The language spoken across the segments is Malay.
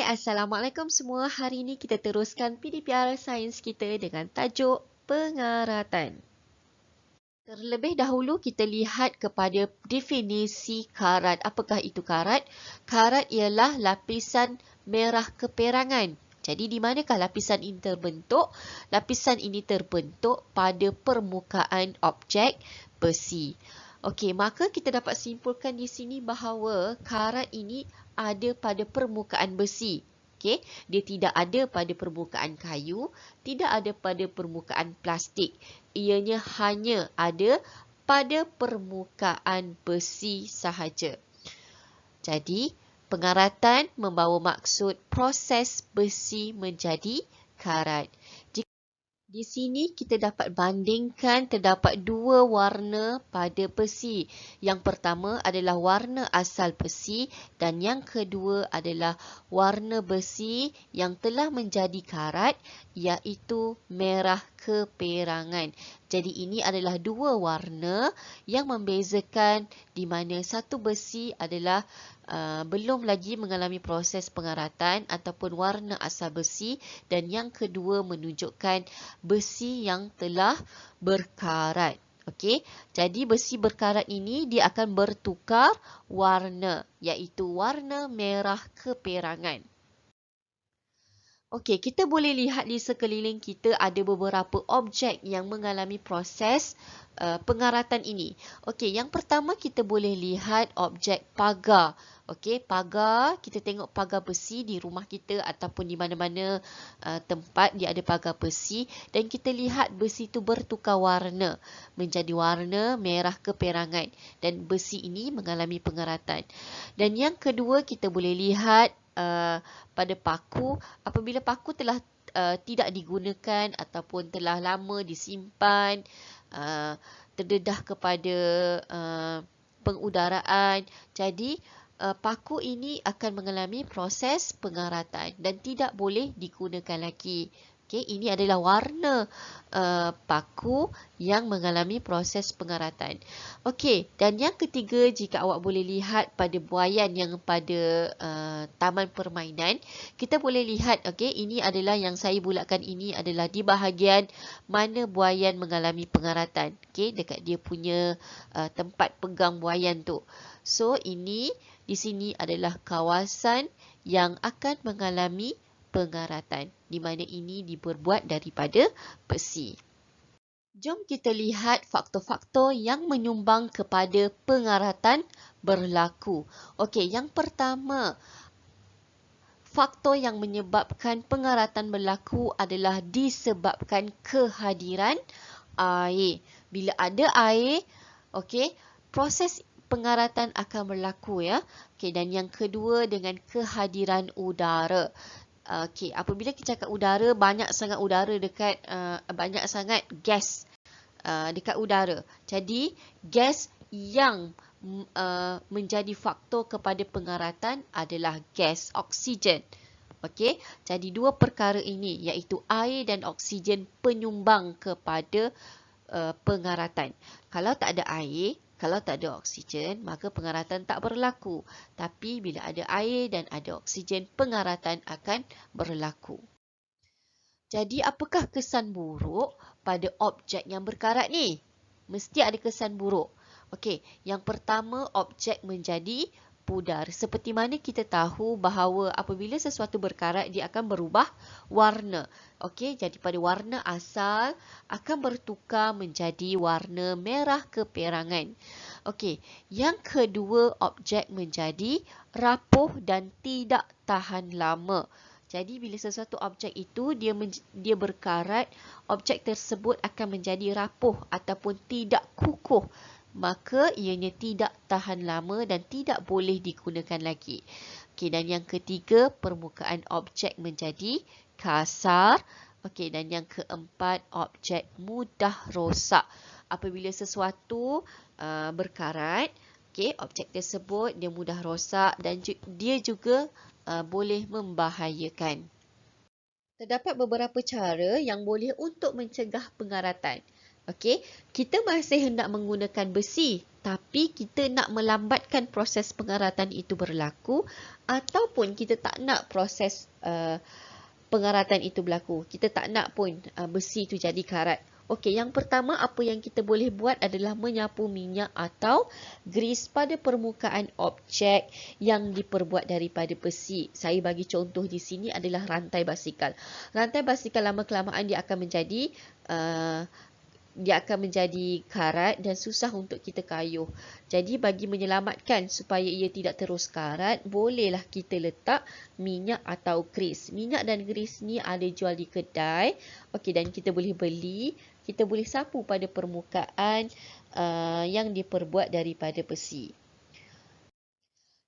Assalamualaikum semua. Hari ini kita teruskan PDPR Sains kita dengan tajuk pengaratan. Terlebih dahulu kita lihat kepada definisi karat. Apakah itu karat? Karat ialah lapisan merah keperangan. Jadi di manakah lapisan ini terbentuk? Lapisan ini terbentuk pada permukaan objek besi. Okey, maka kita dapat simpulkan di sini bahawa karat ini ada pada permukaan besi. Okey, dia tidak ada pada permukaan kayu, tidak ada pada permukaan plastik. Ianya hanya ada pada permukaan besi sahaja. Jadi, pengaratan membawa maksud proses besi menjadi karat. Di sini kita dapat bandingkan terdapat dua warna pada besi. Yang pertama adalah warna asal besi dan yang kedua adalah warna besi yang telah menjadi karat, iaitu merah keperangan. Jadi ini adalah dua warna yang membezakan di mana satu besi adalah belum lagi mengalami proses pengaratan ataupun warna asal besi dan yang kedua menunjukkan besi yang telah berkarat. Okey, jadi besi berkarat ini dia akan bertukar warna iaitu warna merah keperangan. Okey, kita boleh lihat di sekeliling kita ada beberapa objek yang mengalami proses pengaratan ini. Okey, yang pertama kita boleh lihat objek pagar. Okey, pagar, kita tengok pagar besi di rumah kita ataupun di mana-mana tempat dia ada pagar besi dan kita lihat besi itu bertukar warna menjadi warna merah keperangan dan besi ini mengalami pengaratan. Dan yang kedua kita boleh lihat pada paku, apabila paku telah tidak digunakan ataupun telah lama disimpan, terdedah kepada pengudaraan, jadi paku ini akan mengalami proses pengaratan dan tidak boleh digunakan lagi. Okey, ini adalah warna paku yang mengalami proses pengaratan. Okey, dan yang ketiga jika awak boleh lihat pada buaian yang pada taman permainan, kita boleh lihat, okey, ini adalah yang saya bulatkan ini adalah di bahagian mana buaian mengalami pengaratan. Okey, dekat dia punya tempat pegang buaian tu. So, ini di sini adalah kawasan yang akan mengalami pengaratan, di mana ini diperbuat daripada besi. Jom kita lihat faktor-faktor yang menyumbang kepada pengaratan berlaku. Okey, yang pertama, faktor yang menyebabkan pengaratan berlaku adalah disebabkan kehadiran air. Bila ada air, okey, proses pengaratan akan berlaku ya. Okey, dan yang kedua dengan kehadiran udara. Okey, apabila kita cakap udara, banyak sangat udara dekat banyak sangat gas dekat udara. Jadi, gas yang menjadi faktor kepada pengaratan adalah gas oksigen. Okey, jadi dua perkara ini iaitu air dan oksigen penyumbang kepada pengaratan. Kalau tak ada air, kalau tak ada oksigen, maka pengaratan tak berlaku. Tapi bila ada air dan ada oksigen, pengaratan akan berlaku. Jadi apakah kesan buruk pada objek yang berkarat ni? Mesti ada kesan buruk. Okey, yang pertama objek menjadi pudar. Seperti mana kita tahu bahawa apabila sesuatu berkarat dia akan berubah warna. Okey, jadi pada warna asal akan bertukar menjadi warna merah keperangan. Okey, yang kedua objek menjadi rapuh dan tidak tahan lama. Jadi bila sesuatu objek itu dia berkarat, objek tersebut akan menjadi rapuh ataupun tidak kukuh. Maka ianya tidak tahan lama dan tidak boleh digunakan lagi. Okey, dan yang ketiga, permukaan objek menjadi kasar. Okey, dan yang keempat, objek mudah rosak. Apabila sesuatu berkarat, okey, objek tersebut dia mudah rosak dan dia juga boleh membahayakan. Terdapat beberapa cara yang boleh untuk mencegah pengaratan. Okey, kita masih hendak menggunakan besi, tapi kita nak melambatkan proses pengaratan itu berlaku ataupun kita tak nak proses pengaratan itu berlaku. Kita tak nak pun besi itu jadi karat. Okey, yang pertama apa yang kita boleh buat adalah menyapu minyak atau grease pada permukaan objek yang diperbuat daripada besi. Saya bagi contoh di sini adalah rantai basikal. Rantai basikal lama-kelamaan dia akan menjadi karat dan susah untuk kita kayuh. Jadi bagi menyelamatkan supaya ia tidak terus karat, bolehlah kita letak minyak atau grease. Minyak dan grease ni ada jual di kedai. Okey, dan kita boleh beli, kita boleh sapu pada permukaan yang diperbuat daripada besi.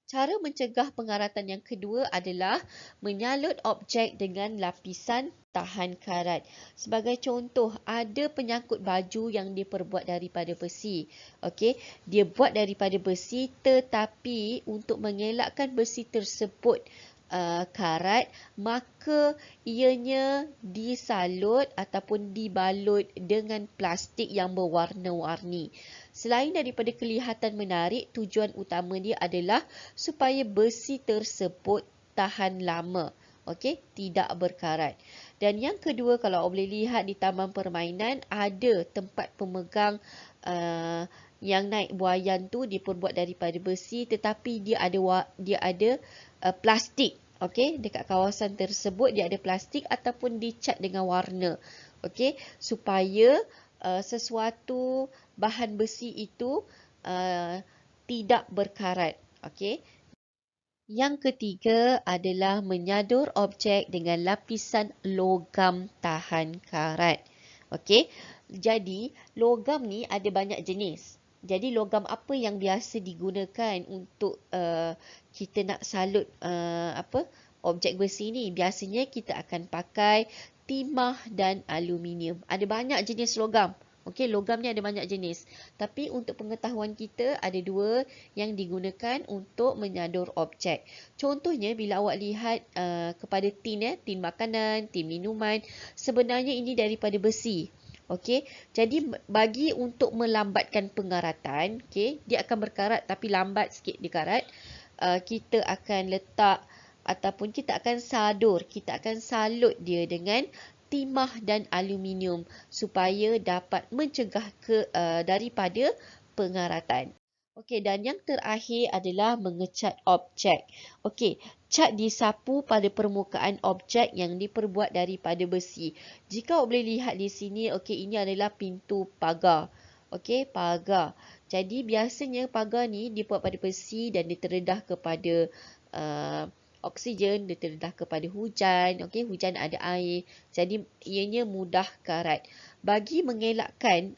Cara mencegah pengaratan yang kedua adalah menyalut objek dengan lapisan tahan karat. Sebagai contoh, ada penyangkut baju yang diperbuat daripada besi. Okey, dia buat daripada besi tetapi untuk mengelakkan besi tersebut karat, maka ianya disalut ataupun dibalut dengan plastik yang berwarna-warni. Selain daripada kelihatan menarik, tujuan utama dia adalah supaya besi tersebut tahan lama. Okey, tidak berkarat. Dan yang kedua, kalau boleh lihat di taman permainan, ada tempat pemegang yang naik buaian tu diperbuat daripada besi tetapi dia ada plastik. Okey, dekat kawasan tersebut dia ada plastik ataupun dicat dengan warna. Okey, supaya sesuatu bahan besi itu tidak berkarat. Okey. Yang ketiga adalah menyadur objek dengan lapisan logam tahan karat. Okey. Jadi, logam ni ada banyak jenis. Jadi, logam apa yang biasa digunakan untuk kita nak salut objek besi ni? Biasanya kita akan pakai timah dan aluminium. Ada banyak jenis logam. Okey, logam ni ada banyak jenis. Tapi untuk pengetahuan kita, ada dua yang digunakan untuk menyadur objek. Contohnya, bila awak lihat kepada tin, tin makanan, tin minuman, sebenarnya ini daripada besi. Okey, jadi bagi untuk melambatkan pengaratan, okey, dia akan berkarat tapi lambat sikit dia karat. Kita akan letak ataupun kita akan salut dia dengan timah dan aluminium supaya dapat mencegah daripada pengaratan. Okey, dan yang terakhir adalah mengecat objek. Okey, cat disapu pada permukaan objek yang diperbuat daripada besi. Jika awak boleh lihat di sini, okey, ini adalah pintu pagar. Okey, pagar. Jadi biasanya pagar ni dibuat pada besi dan diterdedah kepada oksigen, diterdedah kepada hujan. Okey, hujan ada air. Jadi ianya mudah karat. Bagi mengelakkan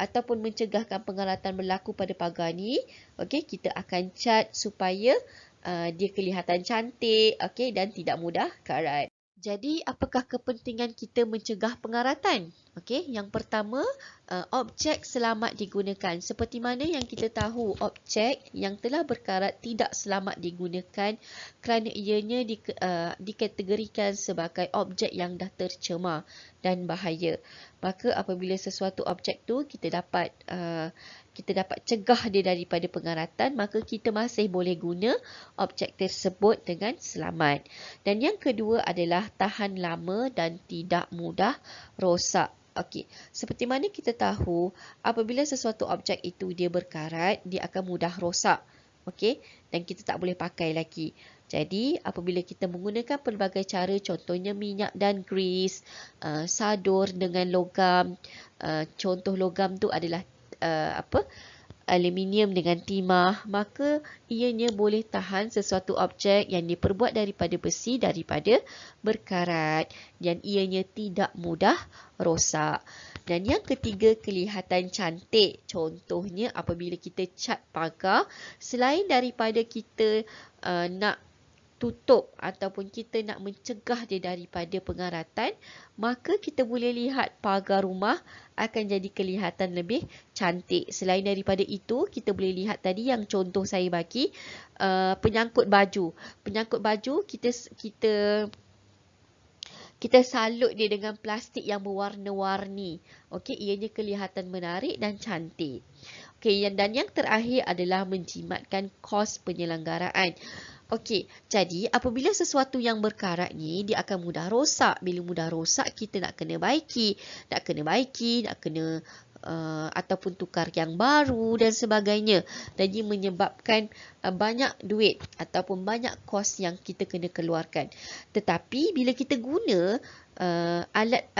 ataupun mencegahkan pengaratan berlaku pada pagar ni, okey, kita akan cat supaya dia kelihatan cantik, okey, dan tidak mudah karat. Jadi, apakah kepentingan kita mencegah pengaratan? Okey, yang pertama, objek selamat digunakan. Seperti mana yang kita tahu, objek yang telah berkarat tidak selamat digunakan kerana ianya dikategorikan sebagai objek yang dah tercemar dan bahaya. Maka apabila sesuatu objek tu kita dapat cegah dia daripada pengaratan, maka kita masih boleh guna objek tersebut dengan selamat. Dan yang kedua adalah tahan lama dan tidak mudah rosak. Okey, seperti mana kita tahu apabila sesuatu objek itu dia berkarat, dia akan mudah rosak. Okey, dan kita tak boleh pakai lagi. Jadi, apabila kita menggunakan pelbagai cara, contohnya minyak dan grease, sadur dengan logam, contoh logam tu adalah aluminium dengan timah, maka ianya boleh tahan sesuatu objek yang diperbuat daripada besi daripada berkarat dan ianya tidak mudah rosak. Dan yang ketiga, kelihatan cantik. Contohnya apabila kita cat pagar, selain daripada kita nak tutup ataupun kita nak mencegah dia daripada pengaratan, maka kita boleh lihat pagar rumah akan jadi kelihatan lebih cantik. Selain daripada itu, kita boleh lihat tadi yang contoh saya bagi, penyangkut baju. Penyangkut baju kita kita salut dia dengan plastik yang berwarna-warni. Okey, ianya kelihatan menarik dan cantik. Okey, dan yang terakhir adalah menjimatkan kos penyelenggaraan. Okey, jadi apabila sesuatu yang berkarat ni, dia akan mudah rosak. Bila mudah rosak, kita nak kena baiki, nak kena ataupun tukar yang baru dan sebagainya. Dan ia menyebabkan banyak duit ataupun banyak kos yang kita kena keluarkan. Tetapi bila kita guna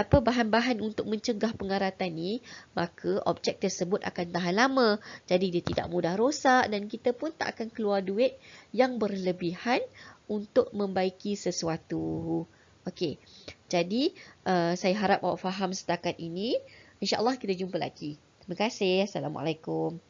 bahan-bahan untuk mencegah pengaratan ni, maka objek tersebut akan tahan lama. Jadi dia tidak mudah rosak dan kita pun tak akan keluar duit yang berlebihan untuk membaiki sesuatu. Okey. Jadi saya harap awak faham setakat ini. InsyaAllah kita jumpa lagi. Terima kasih. Assalamualaikum.